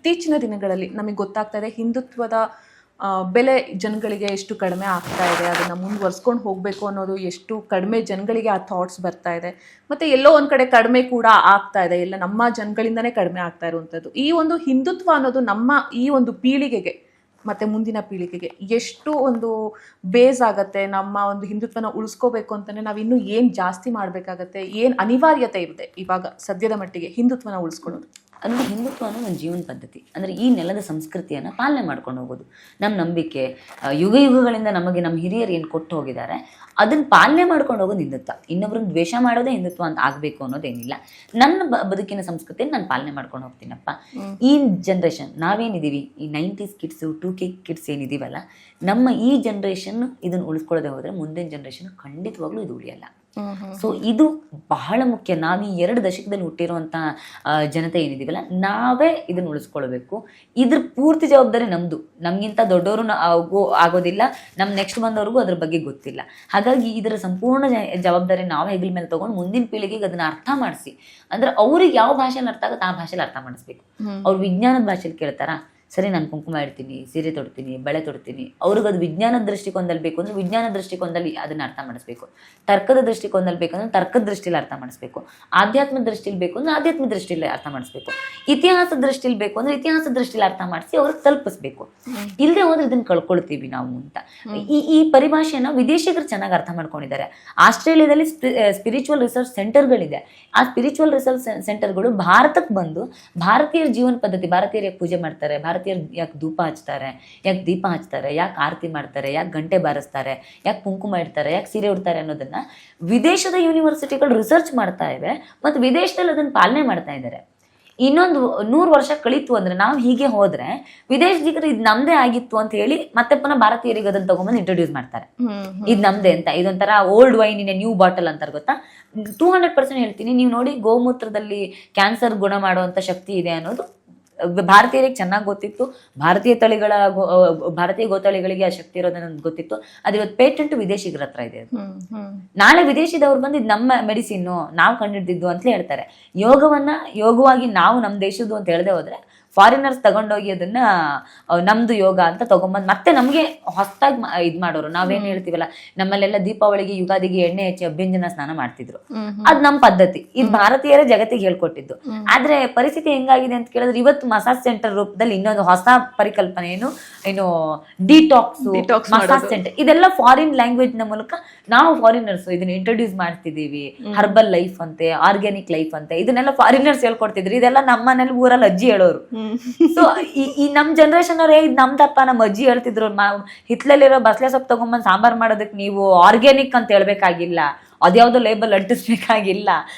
ಇತ್ತೀಚಿನ ದಿನಗಳಲ್ಲಿ ನಮಗೆ ಗೊತ್ತಾಗ್ತಾ ಇದೆ ಹಿಂದುತ್ವದ ಬೆಲೆ ಜನಗಳಿಗೆ ಎಷ್ಟು ಕಡಿಮೆ ಆಗ್ತಾ ಇದೆ, ಅದನ್ನು ಮುಂದುವರ್ಸ್ಕೊಂಡು ಹೋಗಬೇಕು ಅನ್ನೋದು ಎಷ್ಟು ಕಡಿಮೆ ಜನಗಳಿಗೆ ಆ ಥಾಟ್ಸ್ ಬರ್ತಾ ಇದೆ. ಮತ್ತು ಎಲ್ಲೋ ಒಂದು ಕಡೆ ಕಡಿಮೆ ಕೂಡ ಆಗ್ತಾ ಇದೆ, ಎಲ್ಲ ನಮ್ಮ ಜನಗಳಿಂದನೇ ಕಡಿಮೆ ಆಗ್ತಾ ಇರುವಂಥದ್ದು. ಈ ಒಂದು ಹಿಂದುತ್ವ ಅನ್ನೋದು ನಮ್ಮ ಈ ಒಂದು ಪೀಳಿಗೆಗೆ ಮತ್ತು ಮುಂದಿನ ಪೀಳಿಗೆಗೆ ಎಷ್ಟು ಒಂದು ಬೇಸ್ ಆಗುತ್ತೆ. ನಮ್ಮ ಒಂದು ಹಿಂದುತ್ವನ ಉಳಿಸ್ಕೋಬೇಕು ಅಂತಲೇ ನಾವು ಇನ್ನೂ ಏನು ಜಾಸ್ತಿ ಮಾಡಬೇಕಾಗತ್ತೆ, ಏನು ಅನಿವಾರ್ಯತೆ ಇದೆ ಇವಾಗ ಸದ್ಯದ ಮಟ್ಟಿಗೆ ಹಿಂದುತ್ವನ ಉಳಿಸ್ಕೊಳ್ಳೋದು? ಅಂದರೆ ಹಿಂದುತ್ವ ಅನ್ನೋ ಒಂದು ಜೀವನ ಪದ್ಧತಿ. ಅಂದರೆ ಈ ನೆಲದ ಸಂಸ್ಕೃತಿಯನ್ನು ಪಾಲನೆ ಮಾಡ್ಕೊಂಡು ಹೋಗೋದು ನಮ್ಮ ನಂಬಿಕೆ. ಯುಗ ಯುಗಗಳಿಂದ ನಮಗೆ ನಮ್ಮ ಹಿರಿಯರು ಏನು ಕೊಟ್ಟು ಹೋಗಿದ್ದಾರೆ ಅದನ್ನು ಪಾಲನೆ ಮಾಡ್ಕೊಂಡು ಹೋಗೋದು ಹಿಂದುತ್ವ. ಇನ್ನೊಬ್ರನ್ನ ದ್ವೇಷ ಮಾಡೋದೇ ಹಿಂದುತ್ವ ಅಂತ ಆಗಬೇಕು ಅನ್ನೋದೇನಿಲ್ಲ. ನನ್ನ ಬದುಕಿನ ಸಂಸ್ಕೃತಿಯನ್ನು ನಾನು ಪಾಲನೆ ಮಾಡ್ಕೊಂಡು ಹೋಗ್ತೀನಪ್ಪ. ಈ ಜನ್ರೇಷನ್ ನಾವೇನಿದ್ದೀವಿ, ಈ 90s ಕಿಡ್ಸು 2K ಕಿಡ್ಸ್ ಏನಿದ್ದೀವಲ್ಲ, ನಮ್ಮ ಈ ಜನ್ರೇಷನ್ ಇದನ್ನು ಉಳಿಸ್ಕೊಳ್ಳದೆ ಹೋದರೆ ಮುಂದಿನ ಜನ್ರೇಷನ್ ಖಂಡಿತವಾಗ್ಲೂ ಇದು ಉಳಿಯಲ್ಲ. ಸೊ ಇದು ಬಹಳ ಮುಖ್ಯ. ನಾವು ಈ 2 ದಶಕದಲ್ಲಿ ಹುಟ್ಟಿರುವಂಥ ಜನತೆ ಏನಿದ್ದೀವಲ್ಲ, ನಾವೇ ಇದನ್ನು ಉಳಿಸ್ಕೊಳ್ಬೇಕು. ಇದ್ರ ಪೂರ್ತಿ ಜವಾಬ್ದಾರಿ ನಮ್ಮದು. ನಮಗಿಂತ ದೊಡ್ಡವರು ಆಗೋದಿಲ್ಲ, ನಮ್ಮ ನೆಕ್ಸ್ಟ್ ಬಂದವ್ರಿಗೂ ಅದ್ರ ಬಗ್ಗೆ ಗೊತ್ತಿಲ್ಲ. ಹಾಗಾಗಿ ಇದರ ಸಂಪೂರ್ಣ ಜವಾಬ್ದಾರಿ ನಾವು ಹೆಗಲ ಮೇಲೆ ತೊಗೊಂಡು ಮುಂದಿನ ಪೀಳಿಗೆಗೆ ಅದನ್ನ ಅರ್ಥ ಮಾಡಿಸಿ. ಅಂದ್ರೆ ಅವ್ರಿಗೆ ಯಾವ ಭಾಷೆಯಲ್ಲಿ ಅರ್ಥ ಆಗುತ್ತೆ ಆ ಭಾಷೆಯಲ್ಲಿ ಅರ್ಥ ಮಾಡಿಸ್ಬೇಕು. ಅವ್ರು ವಿಜ್ಞಾನದ ಭಾಷೆಯಲ್ಲಿ ಕೇಳ್ತಾರಾ, ಸರಿ ನಾನು ಕುಂಕುಮ ಇಡ್ತೀನಿ, ಸೀರೆ ತೊಡ್ತೀನಿ, ಬಳೆ ತೊಡ್ತೀನಿ. ಅವ್ರಿಗೆ ಅದು ವಿಜ್ಞಾನದ ದೃಷ್ಟಿಕೋನದಲ್ಲಿ ಬೇಕು ಅಂದರೆ ವಿಜ್ಞಾನ ದೃಷ್ಟಿಕೋನದಲ್ಲಿ ಅದನ್ನು ಅರ್ಥ ಮಾಡಿಸ್ಬೇಕು. ತರ್ಕದ ದೃಷ್ಟಿಕೋನದಲ್ಲಿ ಬೇಕಂದ್ರೆ ತರ್ಕದ ದೃಷ್ಟಿಯಲ್ಲಿ ಅರ್ಥ ಮಾಡಿಸ್ಬೇಕು. ಆಧ್ಯಾತ್ಮದ ದೃಷ್ಟಿಯಲ್ಲಿ ಬೇಕು ಅಂದರೆ ಆಧ್ಯಾತ್ಮ ದೃಷ್ಟಿಯಲ್ಲಿ ಅರ್ಥ ಮಾಡಿಸ್ಬೇಕು. ಇತಿಹಾಸದ ದೃಷ್ಟಿಯಲ್ಲಿ ಬೇಕು ಅಂದರೆ ಇತಿಹಾಸದ ದೃಷ್ಟಿಯಲ್ಲಿ ಅರ್ಥ ಮಾಡಿಸಿ ಅವ್ರಿಗೆ ತಲುಪಿಸ್ಬೇಕು. ಇಲ್ಲದೆ ಹೋದ್ರೆ ಇದನ್ನು ಕಳ್ಕೊಳ್ತೀವಿ ನಾವು ಅಂತ. ಈ ಪರಿಭಾಷೆಯನ್ನು ವಿದೇಶಿಗರು ಚೆನ್ನಾಗಿ ಅರ್ಥ ಮಾಡ್ಕೊಂಡಿದ್ದಾರೆ. ಆಸ್ಟ್ರೇಲಿಯಾದಲ್ಲಿ ಸ್ಪಿರಿಚುವಲ್ ರಿಸರ್ಚ್ ಸೆಂಟರ್ಗಳಿದೆ. ಆ ಸ್ಪಿರಿಚುವಲ್ ರಿಸರ್ಚ್ ಸೆಂಟರ್ಗಳು ಭಾರತಕ್ಕೆ ಬಂದು ಭಾರತೀಯರ ಜೀವನ ಪದ್ಧತಿ, ಭಾರತೀಯರು ಯಾಕೆ ಪೂಜೆ ಮಾಡ್ತಾರೆ, ಭಾರತೀಯರು ಯಾಕೆ ಧೂಪ ಹಚ್ತಾರೆ, ಯಾಕೆ ದೀಪ ಹಚ್ತಾರೆ, ಯಾಕೆ ಆರತಿ ಮಾಡ್ತಾರೆ, ಯಾಕೆ ಗಂಟೆ ಬಾರಿಸ್ತಾರೆ, ಯಾಕೆ ಕುಂಕುಮ ಇಡ್ತಾರೆ, ಯಾಕೆ ಸೀರೆ ಉಡ್ತಾರೆ ಅನ್ನೋದನ್ನ ವಿದೇಶದ ಯೂನಿವರ್ಸಿಟಿಗಳು ರಿಸರ್ಚ್ ಮಾಡ್ತಾ ಇವೆ ಮತ್ತು ವಿದೇಶದಲ್ಲಿ ಅದನ್ನು ಪಾಲನೆ ಮಾಡ್ತಾ ಇದ್ದಾರೆ. ಇನ್ನೊಂದು 100 ವರ್ಷ ಕಳೀತು ಅಂದ್ರೆ ನಾವು ಹೀಗೆ ಹೋದ್ರೆ ವಿದೇಶಿಗರು ಇದು ನಮ್ದೇ ಆಗಿತ್ತು ಅಂತ ಹೇಳಿ ಮತ್ತೆ ಪುನಃ ಭಾರತೀಯರಿಗೆ ಅದನ್ನ ತಗೊಂಡ್ಬಂದು ಇಂಟ್ರೊಡ್ಯೂಸ್ ಮಾಡ್ತಾರೆ, ಇದು ನಮ್ದೇ ಅಂತ. ಇದೊಂಥರ old wine in a new bottle ಅಂತಾರೆ ಗೊತ್ತಾ. 200% ಹೇಳ್ತೀನಿ, ನೀವು ನೋಡಿ ಗೋಮೂತ್ರದಲ್ಲಿ ಕ್ಯಾನ್ಸರ್ ಗುಣ ಮಾಡುವಂತ ಶಕ್ತಿ ಇದೆ ಅನ್ನೋದು ಭಾರತೀಯರಿಗೆ ಚೆನ್ನಾಗಿ ಗೊತ್ತಿತ್ತು. ಭಾರತೀಯ ಗೋತಳಿಗಳಿಗೆ ಆ ಶಕ್ತಿ ಇರೋದನ್ನ ಗೊತ್ತಿತ್ತು. ಅದು ಇವತ್ತು ಪೇಟೆಂಟ್ ವಿದೇಶಿಗರ ಹತ್ರ ಇದೆ. ನಾಳೆ ವಿದೇಶಿದವ್ರು ಬಂದು ಇದು ನಮ್ಮ ಮೆಡಿಸಿನ್ನು, ನಾವು ಕಂಡಿಡ್ದಿದ್ದು ಅಂತ ಹೇಳ್ತಾರೆ. ಯೋಗವಾಗಿ ನಾವು ನಮ್ಮ ದೇಶದ್ದು ಅಂತ ಹೇಳದೆ ಹೋದ್ರೆ ಫಾರಿನರ್ಸ್ ತಗೊಂಡೋಗಿ ಅದನ್ನ ನಮ್ದು ಯೋಗ ಅಂತ ತಗೊಂಬಂದು ಮತ್ತೆ ನಮ್ಗೆ ಹೊಸದಾಗಿ ಇದ್ ಮಾಡೋರು. ನಾವೇನ್ ಹೇಳ್ತೀವಲ್ಲ, ನಮ್ಮಲ್ಲೆಲ್ಲ ದೀಪಾವಳಿಗೆ ಯುಗಾದಿಗೆ ಎಣ್ಣೆ ಹಚ್ಚಿ ಅಭ್ಯಂಜನ ಸ್ನಾನ ಮಾಡ್ತಿದ್ರು. ಅದ್ ನಮ್ ಪದ್ಧತಿ. ಇದು ಭಾರತೀಯರೇ ಜಗತ್ತಿಗೆ ಹೇಳ್ಕೊಟ್ಟಿದ್ದು. ಆದ್ರೆ ಪರಿಸ್ಥಿತಿ ಹೆಂಗಾಗಿದೆ ಅಂತ ಕೇಳಿದ್ರೆ ಇವತ್ತು ಮಸಾಜ್ ಸೆಂಟರ್ ರೂಪದಲ್ಲಿ ಇನ್ನೊಂದು ಹೊಸ ಪರಿಕಲ್ಪನೆ ಏನು ಡಿಟಾಕ್ಸ್ ಮಸಾಜ್ ಸೆಂಟರ್, ಇದೆಲ್ಲ ಫಾರಿನ್ ಲ್ಯಾಂಗ್ವೇಜ್ ನ ಮೂಲಕ ನಾವು ಫಾರಿನರ್ಸ್ ಇದನ್ನ ಇಂಟ್ರೊಡ್ಯೂಸ್ ಮಾಡ್ತಿದೀವಿ. ಹರ್ಬಲ್ ಲೈಫ್ ಅಂತೆ, ಆರ್ಗ್ಯಾನಿಕ್ ಲೈಫ್ ಅಂತೆ, ಇದನ್ನೆಲ್ಲ ಫಾರಿನರ್ಸ್ ಹೇಳ್ಕೊಡ್ತಿದ್ರು. ಇದೆಲ್ಲ ನಮ್ಮನೇಲಿ ಊರಲ್ಲಿ ಅಜ್ಜಿ ಹೇಳೋರು. ಸೊ ಈ ನಮ್ ಜನರೇಷನ್ ಅವ್ರೆ ಇದು ನಮ್ದಪ್ಪ, ನಮ್ಮ ಅಜ್ಜಿ ಹೇಳ್ತಿದ್ರು ಹಿತ್ಲಲ್ಲಿರೋ ಬಸ್ಲೆ ಸೊಪ್ಪು ತಗೊಂಬಂದ್ ಸಾಂಬಾರ್ ಮಾಡೋದಕ್ಕೆ ನೀವು ಆರ್ಗ್ಯಾನಿಕ್ ಅಂತ ಹೇಳ್ಬೇಕಾಗಿಲ್ಲ, ಅದ್ಯಾವ್ದೋ ಲೇಬಲ್ ಅಂಟಿಸ್ಬೇಕಾಗಿಲ್ಲ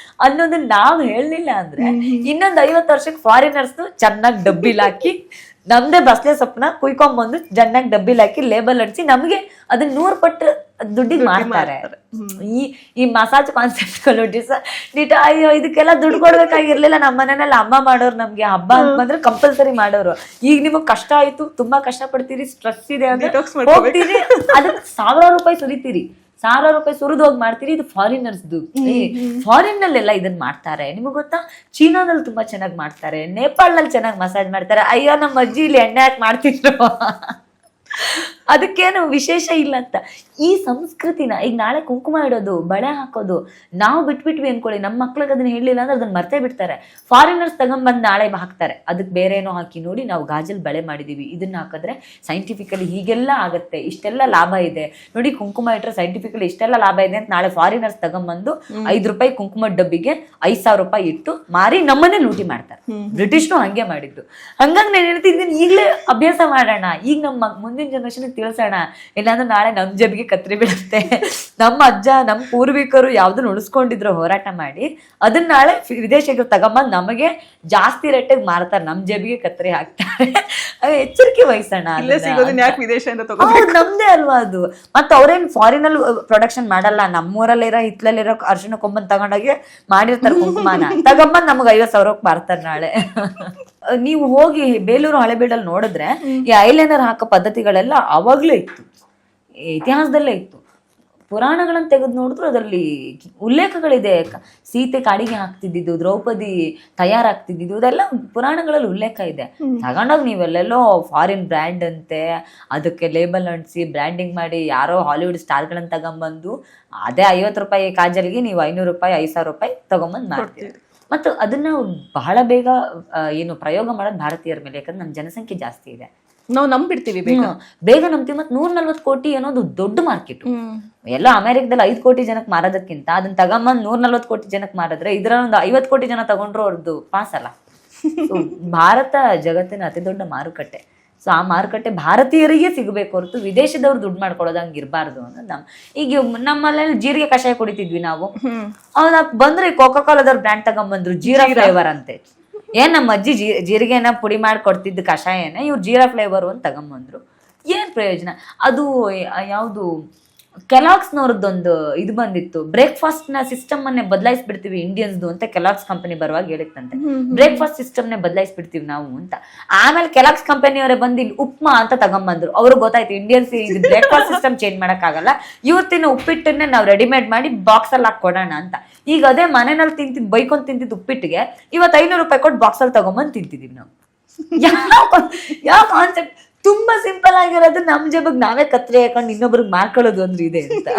ಅನ್ನೋದನ್ನ ನಾವು ಹೇಳಲಿಲ್ಲ ಅಂದ್ರೆ ಇನ್ನೊಂದು 50 ವರ್ಷಕ್ಕೆ ಫಾರಿನರ್ಸ್ ಚೆನ್ನಾಗಿ ಡಬ್ಬಿಲ್ ಹಾಕಿ ನಮ್ದೇ ಬಸ್ಲೆ ಸೊಪ್ಪನ್ನ ಕುಯ್ಕೊಂಡ್ಬಂದು ಚೆನ್ನಾಗಿ ಡಬ್ಬಿಲ್ ಹಾಕಿ ಲೇಬಲ್ ಅಂಟಿಸಿ ನಮ್ಗೆ ಅದನ್ನ 100 ಪಟ್ಟು ದುಡ್ಡಿಗೆ ಮಾಡ್ತಾರೆ. ಈ ಮಸಾಜ್ ಕಾನ್ಸೆಪ್ಟ್ಗಳು ಅಯ್ಯೋ ಇದಕ್ಕೆಲ್ಲ ದುಡ್ಡು ಕೊಡ್ಬೇಕಾಗಿರ್ಲಿಲ್ಲ. ನಮ್ಮ ಮನೆಯಲ್ಲಿ ಅಮ್ಮ ಮಾಡೋರು, ನಮ್ಗೆ ಹಬ್ಬ ಅಂತ ಬಂದ್ರೆ ಕಂಪಲ್ಸರಿ ಮಾಡೋರು. ಈಗ ನಿಮಗ್ ಕಷ್ಟ ಆಯ್ತು, ತುಂಬಾ ಕಷ್ಟ ಪಡ್ತೀರಿ, ಸ್ಟ್ರೆಸ್ ಇದೆ ಅಂದ್ರೆ ಹೋಗ್ತೀರಿ, ಅದಕ್ಕೆ 1000 ರೂಪಾಯಿ ಸುರಿತೀರಿ, 1000 ರೂಪಾಯಿ ಸುರಿದು ಹೋಗಿ ಮಾಡ್ತೀರಿ. ಇದು ಫಾರಿನರ್ಸ್ದು. ಫಾರಿನ್ ನಲ್ಲೆಲ್ಲ ಇದನ್ನ ಮಾಡ್ತಾರೆ. ನಿಮಗ್ ಗೊತ್ತಾ, ಚೀನಾದಲ್ಲಿ ತುಂಬಾ ಚೆನ್ನಾಗಿ ಮಾಡ್ತಾರೆ, ನೇಪಾಳದಲ್ಲಿ ಚೆನ್ನಾಗಿ ಮಸಾಜ್ ಮಾಡ್ತಾರೆ. ಅಯ್ಯೋ ನಮ್ಮ ಅಜ್ಜಿ ಇಲ್ಲಿ ಎಣ್ಣೆ ಹಾಕಿ ಮಾಡ್ತಿದ್ರು, ಅದಕ್ಕೇನು ವಿಶೇಷ ಇಲ್ಲ ಅಂತ. ಈ ಸಂಸ್ಕೃತಿನ ಈಗ ನಾಳೆ ಕುಂಕುಮ ಇಡೋದು, ಬಳೆ ಹಾಕೋದು ನಾವು ಬಿಟ್ಬಿಟ್ವಿ ಅನ್ಕೊಳ್ಳಿ, ನಮ್ಮ ಮಕ್ಳಿಗೆ ಅದನ್ನ ಹೇಳಲಿಲ್ಲ ಅಂದ್ರೆ ಅದನ್ನ ಮರ್ತೇ ಬಿಡ್ತಾರೆ. ಫಾರಿನರ್ಸ್ ತಗೊಂಡ್ಬಂದು ನಾಳೆ ಹಾಕ್ತಾರೆ, ಅದಕ್ಕೆ ಬೇರೆ ಏನೋ ಹಾಕಿ ನೋಡಿ ನಾವು ಗಾಜಲ್ ಬಳೆ ಮಾಡಿದೀವಿ, ಇದನ್ನ ಹಾಕಿದ್ರೆ ಸೈಂಟಿಫಿಕಲಿ ಹೀಗೆಲ್ಲ ಆಗತ್ತೆ, ಇಷ್ಟೆಲ್ಲ ಲಾಭ ಇದೆ ನೋಡಿ, ಕುಂಕುಮ ಇಟ್ರೆ ಸೈಂಟಿಫಿಕಲಿ ಇಷ್ಟೆಲ್ಲ ಲಾಭ ಇದೆ ಅಂತ ನಾಳೆ ಫಾರಿನರ್ಸ್ ತಗೊಂಡ್ಬಂದು 5 ರೂಪಾಯಿ ಕುಂಕುಮ ಡಬ್ಬಿಗೆ 5000 ರೂಪಾಯಿ ಇಟ್ಟು ಮಾರಿ ನಮ್ಮನ್ನೇ ಲೂಟಿ ಮಾಡ್ತಾರೆ. ಬ್ರಿಟಿಷ್ರು ಹಂಗೆ ಮಾಡಿದ್ದು. ಹಂಗಾಗಿ ನಾನು ಹೇಳ್ತಿದ್ದೀನಿ, ಈಗಲೇ ಅಭ್ಯಾಸ ಮಾಡೋಣ, ಈಗ ನಮ್ಮ ಮುಂದಿನ ಜನರೇಷನ್ ತಿಳಿಸೋಣ. ಇಲ್ಲಾಂದ್ರೆ ನಾಳೆ ನಮ್ ಜಬ್ಗೆ ಕತ್ರಿ ಬಿಡುತ್ತೆ. ನಮ್ಮ ಅಜ್ಜ, ನಮ್ಮ ಪೂರ್ವಿಕರು ಯಾವ್ದನ್ನ ಉಳಿಸ್ಕೊಂಡಿದ್ರು ಹೋರಾಟ ಮಾಡಿ, ಅದನ್ನ ನಾಳೆ ವಿದೇಶಿಗರು ತಗೊಂಬಂದ್ ನಮಗೆ ಜಾಸ್ತಿ ರೇಟಿಗೆ ಮಾರ್ತಾರೆ, ನಮ್ ಜೇಬಿಗೆ ಕತ್ರಿ ಹಾಕ್ತಾರೆ. ಎಚ್ಚರಿಕೆ ವಹಿಸೋಣ. ನಮ್ದೇ ಅಲ್ವಾ ಅದು. ಮತ್ತೆ ಅವ್ರೇನ್ ಫಾರಿನ್ ಅಲ್ಲಿ ಪ್ರೊಡಕ್ಷನ್ ಮಾಡಲ್ಲ, ನಮ್ಮೂರಲ್ಲಿರೋ ಹಿತ್ಲಲ್ಲಿರೋ ಅರ್ಶಿನ ಕೊಂಬನ್ ತಗೊಂಡೋಗಿ ಮಾಡಿರ್ತಾರೆ ಕುಂಕುಮಾನ, ತಗೊಂಬಂದ್ ನಮ್ಗೆ 50,000 ಮಾರ್ತಾರೆ ನಾಳೆ. ನೀವು ಹೋಗಿ ಬೇಲೂರು ಹಳೆಬೀಡಲ್ಲಿ ನೋಡಿದ್ರೆ ಈ ಐಲೈನರ್ ಹಾಕೋ ಪದ್ಧತಿಗಳೆಲ್ಲ ಅವಾಗ್ಲೇ ಇತ್ತು, ಇತಿಹಾಸದಲ್ಲೇ ಇತ್ತು. ಪುರಾಣಗಳನ್ನ ತೆಗೆದು ನೋಡಿದ್ರು ಅದರಲ್ಲಿ ಉಲ್ಲೇಖಗಳಿದೆ. ಸೀತೆ ಕಾಡಿಗೆ ಹಾಕ್ತಿದ್ದಿದ್ದು, ದ್ರೌಪದಿ ತಯಾರಾಗ್ತಿದ್ದಿದ್ದು, ಅದೆಲ್ಲ ಪುರಾಣಗಳಲ್ಲಿ ಉಲ್ಲೇಖ ಇದೆ. ತಗೊಂಡೋಗಿ ನೀವೆಲ್ಲೆಲ್ಲೋ ಫಾರಿನ್ ಬ್ರ್ಯಾಂಡ್ ಅಂತೆ ಅದಕ್ಕೆ ಲೇಬಲ್ ಅಂಟಿಸಿ ಬ್ರ್ಯಾಂಡಿಂಗ್ ಮಾಡಿ ಯಾರೋ ಹಾಲಿವುಡ್ ಸ್ಟಾರ್ಗಳನ್ನ ತಗೊಂಬಂದು ಅದೇ 50 ರೂಪಾಯಿ ಕಾಜಲ್ಗೆ ನೀವು 500 ರೂಪಾಯಿ 5,000 ರೂಪಾಯಿ ತಗೊಂಬಂದು ಮಾಡ್ತೀವಿ. ಮತ್ತು ಅದನ್ನ ಬಹಳ ಬೇಗ ಏನು ಪ್ರಯೋಗ ಮಾಡೋದು ಭಾರತೀಯರ ಮೇಲೆ, ಯಾಕಂದ್ರೆ ನಮ್ಮ ಜನಸಂಖ್ಯೆ ಜಾಸ್ತಿ ಇದೆ, ನಾವು ನಂಬಿಡ್ತೀವಿ ಬೇಗ ನಂಬ್ತೀವಿ. ಮತ್ತೆ 140 ಕೋಟಿ ಅನ್ನೋದು ದೊಡ್ಡ ಮಾರ್ಕೆಟ್. ಎಲ್ಲ ಅಮೆರಿಕದಲ್ಲಿ 5 ಕೋಟಿ ಜನಕ್ಕೆ ಮಾರೋದಕ್ಕಿಂತ ಅದನ್ನ ತಗೊಂಬಂದ್ 140 ಕೋಟಿ ಜನಕ್ಕೆ ಮಾರಿದ್ರೆ ಇದ್ರ ಒಂದು 50 ಕೋಟಿ ಜನ ತಗೊಂಡ್ರು ಅವ್ರದ್ದು ಪಾಸ್ ಅಲ್ಲ. ಭಾರತ ಜಗತ್ತಿನ ಅತಿ ದೊಡ್ಡ ಮಾರುಕಟ್ಟೆ. ಸೊ ಆ ಮಾರುಕಟ್ಟೆ ಭಾರತೀಯರಿಗೆ ಸಿಗಬೇಕು ಹೊರತು ವಿದೇಶದವ್ರು ದುಡ್ಡು ಮಾಡ್ಕೊಳ್ಳೋದು ಹಂಗೆ ಇರಬಾರ್ದು ಅನ್ನೋದು ಈಗ ನಮ್ಮಲ್ಲಿ ಜೀರಿಗೆ ಕಷಾಯ ಕುಡಿತಿದ್ವಿ ನಾವು. ಅವ್ನ ಬಂದ್ರೆ ಕೋಕಾ ಕೋಲಾದವ್ರ ಬ್ರ್ಯಾಂಡ್ ತಗೊಂಡ್ಬಂದ್ರು ಜೀರಾ ಫ್ಲೇವರ್ ಅಂತೆ. ಏನ್ ನಮ್ಮ ಅಜ್ಜಿ ಜೀರಿಗೆನ ಪುಡಿ ಮಾಡಿ ಕೊಡ್ತಿದ್ದು ಕಷಾಯನ ಇವ್ರು ಜೀರಾ ಫ್ಲೇವರ್ ಅಂತ ತಗೊಂಬಂದ್ರು. ಏನ್ ಪ್ರಯೋಜನ? ಅದು ಯಾವುದು ಕೆಲಾಕ್ಸ್ನವ್ರದ್ದೊಂದು ಇದು ಬಂದಿತ್ತು, ಬ್ರೇಕ್ಫಾಸ್ಟ್ ನ ಸಿಸ್ಟಮ್ ಅನ್ನೇ ಬದಲಾಯಿಸ್ಬಿಡ್ತೀವಿ ಇಂಡಿಯನ್ಸ್ದು ಅಂತ ಕೆಲಾಕ್ಸ್ ಕಂಪನಿ ಬರುವಾಗ ಹೇಳಿತ್ತಂತೆ. ಬ್ರೇಕ್ಫಾಸ್ಟ್ ಸಿಸ್ಟಮ್ ನೇ ಬದಲಾಯಿಸ್ಬಿಡ್ತೀವಿ ನಾವು ಅಂತ. ಆಮೇಲೆ ಕೆಲಾಕ್ಸ್ ಕಂಪನಿಯವರೇ ಬಂದು ಇಲ್ಲಿ ಉಪ್ಮಾ ಅಂತ ತಗೊಂಬಂದ್ರು. ಅವ್ರಿಗೆ ಗೊತ್ತಾಯ್ತು ಇಂಡಿಯನ್ಸ್ ಇದು ಬ್ರೇಕ್ಫಾಸ್ಟ್ ಸಿಸ್ಟಮ್ ಚೇಂಜ್ ಮಾಡಕ್ ಆಗಲ್ಲ, ಇವತ್ತಿನ ಉಪ್ಪಿಟ್ಟನ್ನೇ ನಾವು ರೆಡಿಮೇಡ್ ಮಾಡಿ ಬಾಕ್ಸ್ ಅಲ್ಲಿ ಹಾಕಿ ಕೊಡೋಣ ಅಂತ. ಈಗ ಅದೇ ಮನೆಯಲ್ಲಿ ತಿಂತಿದ್ ಬೈಕೊಂಡ್ ತಿಂತಿದ್ ಉಪ್ಪಿಟ್ಟಿಗೆ ಇವತ್ತು 500 ರೂಪಾಯಿ ಕೊಟ್ಟು ಬಾಕ್ಸ್ ಅಲ್ಲಿ ತಗೊಂಬಂದು ತಿಂತಿದೀವಿ ನಾವು. ಯಾವ ಕಾನ್ಸೆಪ್ಟ್? ತುಂಬಾ ಸಿಂಪಲ್ ಆಗಿರೋದು, ನಮ್ ಜೇಬಗ್ ನಾವೇ ಕತ್ರಿ ಹಾಕೊಂಡು ಇನ್ನೊಬ್ರಿಗೆ ಮಾಡ್ಕೊಳ್ಳೋದು ಅಂದ್ರೆ ಇದೆ ಅಂತ.